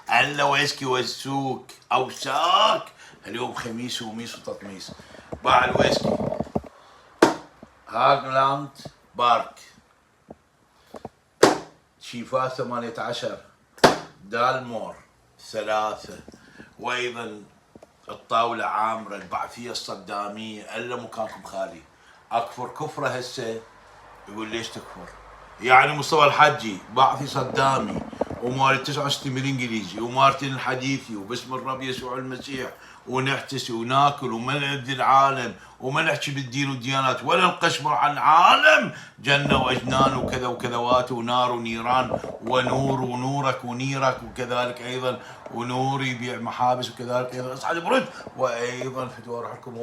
الا ويسكي والسوق او ساك. اليوم خميس وميس وتطميس. باع الويسكي هاجلاند بارك شيفا 18 دالمور 3. وايضا الطاولة عامرة البعثية الصدامية الا مكانكم خالي. اكفر كفرة هسه. يقول ليش تكفر؟ يعني مصطفى الحجي بعثي صدامي ومال 69 بالانجليزي ومارتن الحديثي وباسم الرب يسوع المسيح ونحتسي وناكل وما نأذي العالم وما نحكي بالدين والديانات ولا نقشمر عن العالم جنة واجنان وكذا وكذوات ونار ونيران ونور ونورك ونيرك وكذلك ايضا ونور يبيع محابس وكذلك ايضا اصعد برد وايضا فتوى روح لكم